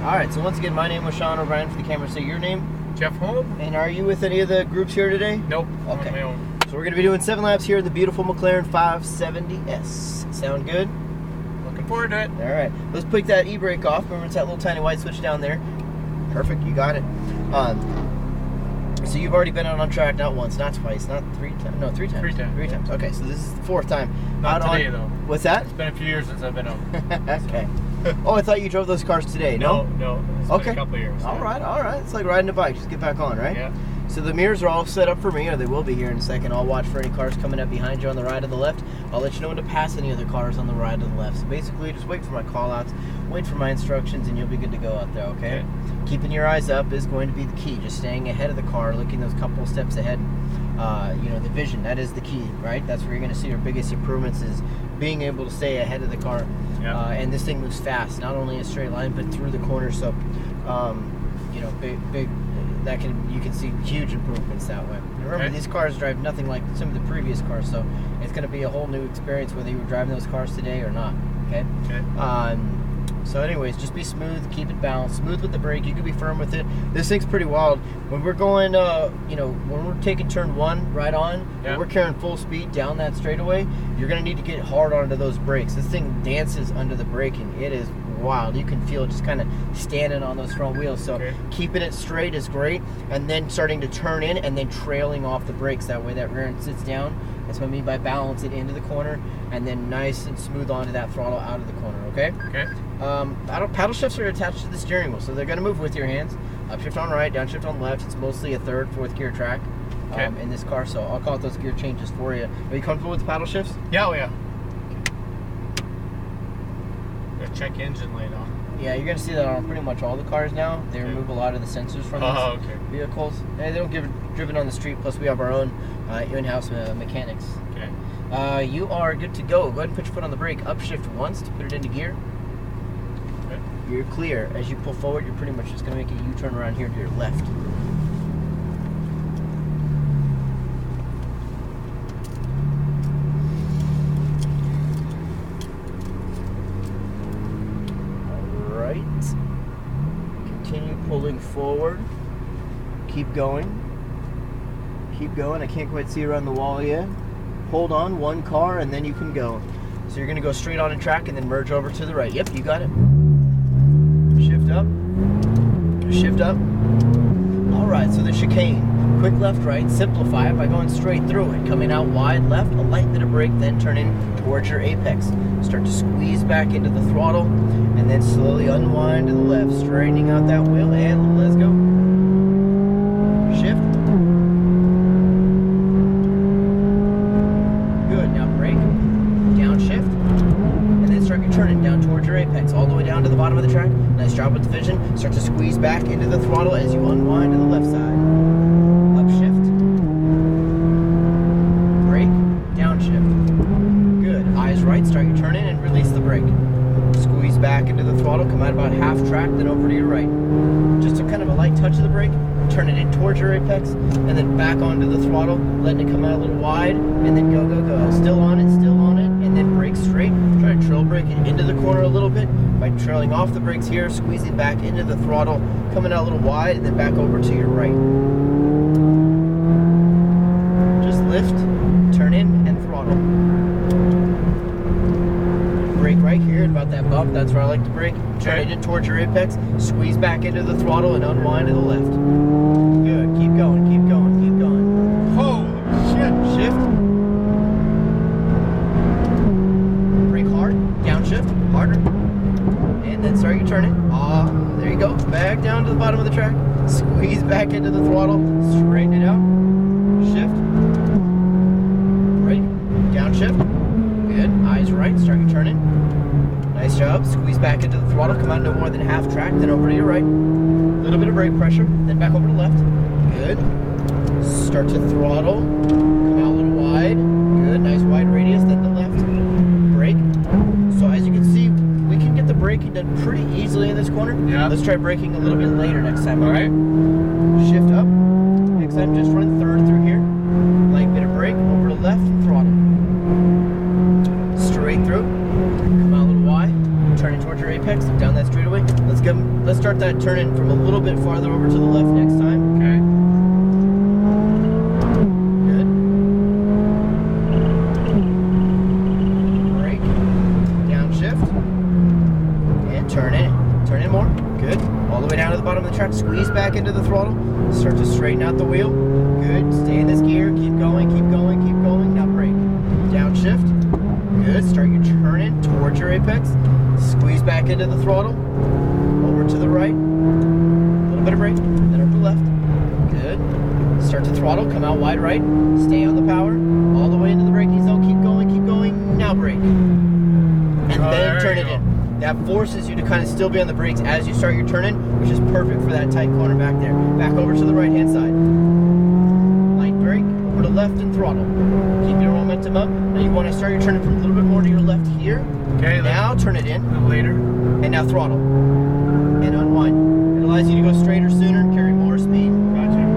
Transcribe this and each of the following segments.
All right, so once again, my name was Sean O'Brien. For the camera, say your name. Jeff Holm. And are you with any of the groups here today? Nope. Okay. On my own. So we're going to be doing 7 laps here in the beautiful McLaren 570S. Sound good? Looking forward to it. All right. Let's pick that e-brake off. Remember, it's that little tiny white switch down there. Perfect. You got it. So you've already been out on track not once, not twice, not 3 times. No, 3 times. 3 times. 3 times. Okay, so this is the 4th time. Not out today, on... though. What's that? It's been a few years since I've been out. Okay. Oh, I thought you drove those cars today. No? No. It's okay. been a couple of years. All right. It's like riding a bike. Just get back on, right? Yeah. So the mirrors are all set up for me, or they will be here in a second. I'll watch for any cars coming up behind you on the right or the left. I'll let you know when to pass any other cars on the right or the left. So basically, just wait for my call-outs, wait for my instructions, and you'll be good to go out there, okay? Keeping your eyes up is going to be the key. Just staying ahead of the car, looking those couple steps ahead. The vision, that is the key, right? That's where you're going to see your biggest improvements is being able to stay ahead of the car. Yeah. And this thing moves fast, not only in a straight line, but through the corners. So, big. You can see huge improvements that way. And remember, these cars drive nothing like some of the previous cars, so it's going to be a whole new experience whether you were driving those cars today or not. Okay. So anyways, just be smooth, keep it balanced, smooth with the brake. You can be firm with it. This thing's pretty wild. When we're going, when we're taking turn 1 right on, and we're carrying full speed down that straightaway, you're going to need to get hard onto those brakes. This thing dances under the braking. It is wild. You can feel it just kind of standing on those front wheels. So keeping it straight is great, and then starting to turn in and then trailing off the brakes. That way that rear end sits down. That's what I mean by balance it into the corner and then nice and smooth onto that throttle out of the corner, okay? Paddle shifts are attached to the steering wheel, so they're going to move with your hands. Upshift on right, downshift on left. It's mostly a 3rd, 4th gear track in this car, so I'll call it those gear changes for you. Are you comfortable with the paddle shifts? Yeah. Check engine light on. Yeah, you're going to see that on pretty much all the cars now. They remove a lot of the sensors from these vehicles. They don't get driven on the street, plus we have our own in-house mechanics. Okay. You are good to go. Go ahead and put your foot on the brake. Upshift once to put it into gear. Okay. You're clear. As you pull forward, you're pretty much just going to make a U-turn around here to your left. Continue pulling forward. Keep going. I can't quite see around the wall yet. Hold on, 1 car, and then you can go. So you're going to go straight on a track and then merge over to the right. Yep, you got it. Shift up. All right, so the chicane. Quick left, right. Simplify it by going straight through it. Coming out wide left, a light bit of brake, then turning towards your apex. Start to squeeze back into the throttle, and then slowly unwind to the left, straightening out that wheel, and let's go. Shift. Good, now brake, downshift, and then start your turning down towards your apex, all the way down to the bottom of the track. Nice job with the vision. Start to squeeze back into the throttle as you unwind to the left side. Upshift. Brake, downshift. Good, eyes right, start your turn in and release the brake. Squeeze back into the throttle, come out about half track, then over to your right. Just a kind of a light touch of the brake, turn it in towards your apex, and then back onto the throttle, letting it come out a little wide, and then go. Still on it, and then brake straight. Try to trail brake it into the corner a little bit by trailing off the brakes here, squeezing back into the throttle, coming out a little wide, and then back over to your right. Just lift, turn in, and throttle. Brake right here, about that bump, that's where I like to brake. Turn it in towards your apex, squeeze back into the throttle, and unwind to the left. Good, keep going. Holy shit! Shift. Brake hard, downshift, harder. And then start your turning. There you go, back down to the bottom of the track. Squeeze back into the throttle, straighten it out. Shift. Brake, downshift. Good, eyes right, start your turning. Nice job. Squeeze back into the throttle. Come out no more than half track. Then over to your right. A little bit of brake pressure. Then back over to the left. Good. Start to throttle. Come out a little wide. Good. Nice wide radius. Then the left. Brake. So as you can see, we can get the braking done pretty easily in this corner. Yeah. Let's try braking a little bit later next time. All right. Shift up. Next time, just run 3rd through here. Light bit of brake. Over to left and throttle. Straight through. Come out a little wide. Turning towards your apex. apex down that straightaway. Let's start that turning from a little bit farther over to the left next time. Okay. Good. Brake. Downshift. And turn in. Turn in more. Good. All the way down to the bottom of the track. Squeeze back into the throttle. Start to straighten out the wheel. Good. Stay in this gear. Keep going, keep going, keep going. Now brake. Downshift. Good. Start your turn-in towards your apex. Squeeze back into the throttle. Over to the right. A little bit of brake. Then over to the left. Good. Start to throttle. Come out wide right. Stay on the power. All the way into the braking zone. Keep going, keep going. Now brake. And then turn it in. That forces you to kind of still be on the brakes as you start your turn-in, which is perfect for that tight corner back there. Back over to the right-hand side. Light brake, over to left and throttle. Keep your momentum up. Now you want to start your turn-in from a little bit more to your left here. Okay. Now turn it in. A little later. And now throttle. And unwind. It allows you to go straighter sooner, carry more speed. Gotcha.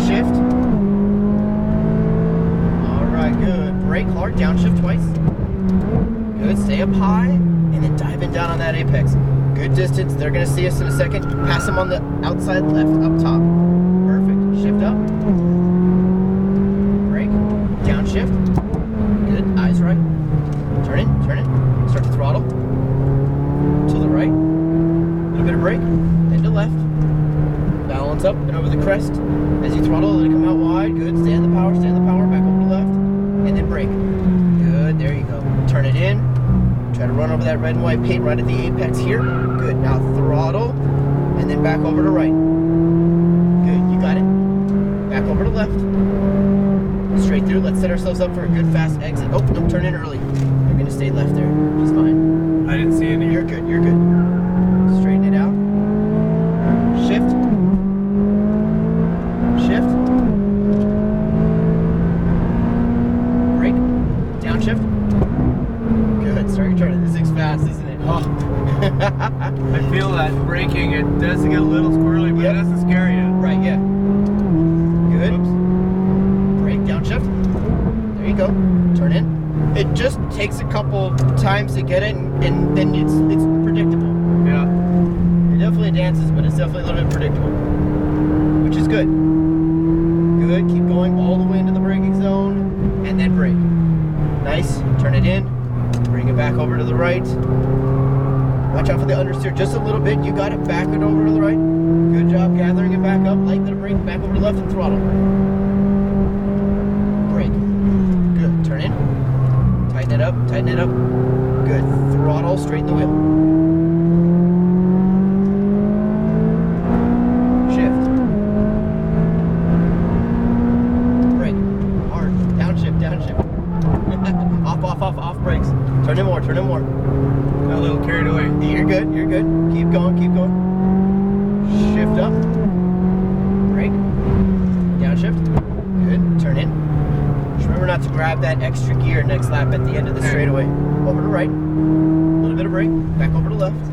Shift. All right, good. Brake hard, downshift twice. Good, stay up high. And then diving down on that apex. Good distance. They're going to see us in a second. Pass them on the outside left, up top. Perfect. Shift up. Brake. Downshift. Good. Eyes right. Turn in. Turn in. Start to throttle. To the right. A little bit of brake. Then to left. Balance up and over the crest. As you throttle, let it come out wide. Good. Stay on the power. Stay on the power. Back over to left. And then brake. Good. There you go. Turn it in. Try to run over that red and white paint right at the apex here. Good. Now throttle, and then back over to right. Good. You got it. Back over to left. Straight through. Let's set ourselves up for a good fast exit. Oh, don't turn in early. You're going to stay left there. Just fine. I didn't see any. You're good. You're good. Straighten it out. Shift. Shift. Brake. Downshift. Start your turn. This thing's fast, isn't it? Oh. I feel that braking, it does get a little squirrely, but it doesn't scare you. Right, yeah. Good. Oops. Brake, downshift. There you go. Turn in. It just takes a couple times to get it, and then it's predictable. Yeah. It definitely dances, but it's definitely a little bit predictable, which is good. Good. Keep going all the way into the braking zone, and then brake. Nice. Turn it in. Bring it back over to the right. Watch out for the understeer just a little bit. You got it. Back it over to the right. Good job gathering it back up. Light the brake. Back over to the left and throttle. Brake. Good. Turn in. Tighten it up. Tighten it up. Good. Throttle. Straighten the wheel. Shift. Brake. Hard. Downshift. Downshift. Off brakes. Turn in more, turn in more. Got a little carried away. You're good, you're good. Keep going, keep going. Shift up. Brake. Downshift. Good. Turn in. Just remember not to grab that extra gear next lap at the end of the straightaway. Over to right. A little bit of brake. Back over to left.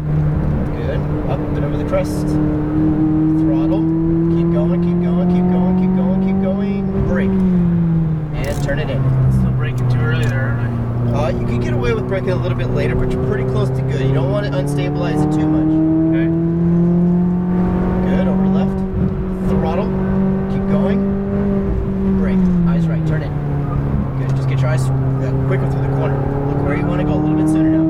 Good. Up and over the crest. Throttle. Keep going, keep going, keep going, keep going, keep going. Brake. And turn it in. Still braking too early there, aren't I? You can get away with braking a little bit later, but you're pretty close to good. You don't want to unstabilize it too much. Okay. Good, over to left. Throttle. Keep going. Brake. Eyes right. Turn in. Good. Just get your eyes quicker through the corner. Look where you want to go a little bit sooner now.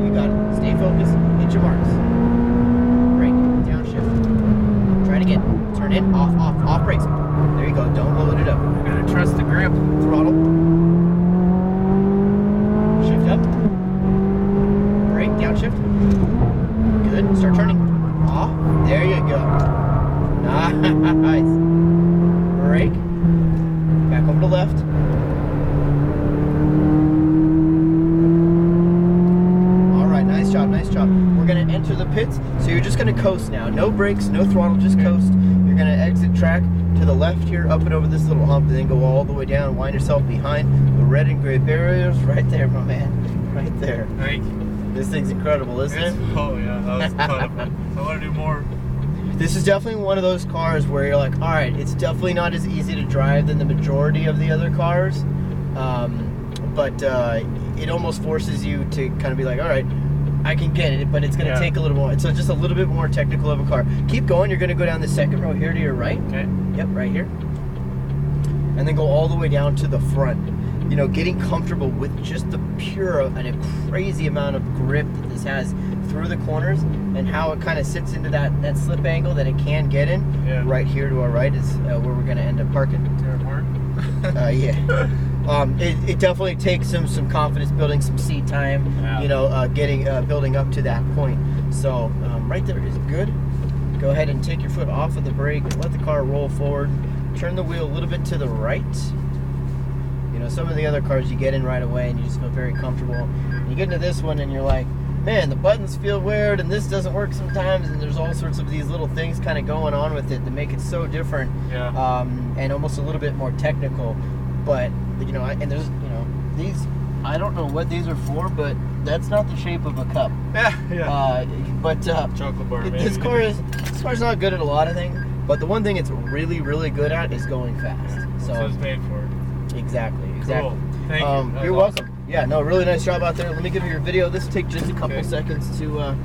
You got it. Stay focused. Hit your marks. Brake. Downshift. Try it again. Turn in. Off brakes. There you go. Don't load it up. Gotta trust the grip. Throttle. Shift up. Brake. Downshift. Good. Start turning. Off. There you go. Nice. Brake. Back over to left. All right. Nice job. Nice job. We're going to enter the pits. So you're just going to coast now. No brakes, no throttle, just coast. You're going to exit track to the left here, up and over this little hump, and then go all the way down. Wind yourself behind the red and gray barriers. Right there, my man. Right there. Right. This thing's incredible, isn't it? Oh, yeah. That was a ton of fun. I want to do more. This is definitely one of those cars where you're like, all right, it's definitely not as easy to drive than the majority of the other cars. but it almost forces you to kind of be like, all right, I can get it, but it's going to take a little more. So just a little bit more technical of a car. Keep going. You're going to go down the second row here to your right. Okay. Yep, right here. And then go all the way down to the front. You know, getting comfortable with just the pure and a crazy amount of grip that this has through the corners, and how it kind of sits into that slip angle that it can get in. Yeah. Right here to our right is where we're going to end up parking. Yeah. It definitely takes some confidence building, some seat time, you know, building up to that point. So right there is good. Go ahead and take your foot off of the brake, let the car roll forward, turn the wheel a little bit to the right. You know, some of the other cars you get in right away and you just feel very comfortable. You get into this one and you're like, man, the buttons feel weird and this doesn't work sometimes, and there's all sorts of these little things kind of going on with it that make it so different, and almost a little bit more technical. But, you know, and there's, you know, these, I don't know what these are for, but that's not the shape of a cup. But chocolate bar, maybe. This car's not good at a lot of things, but the one thing it's really, really good at is going fast. So it's made for it. Exactly. Cool. Thank you. You're welcome. Yeah, no, really nice job out there. Let me give you your video. This will take just a couple seconds to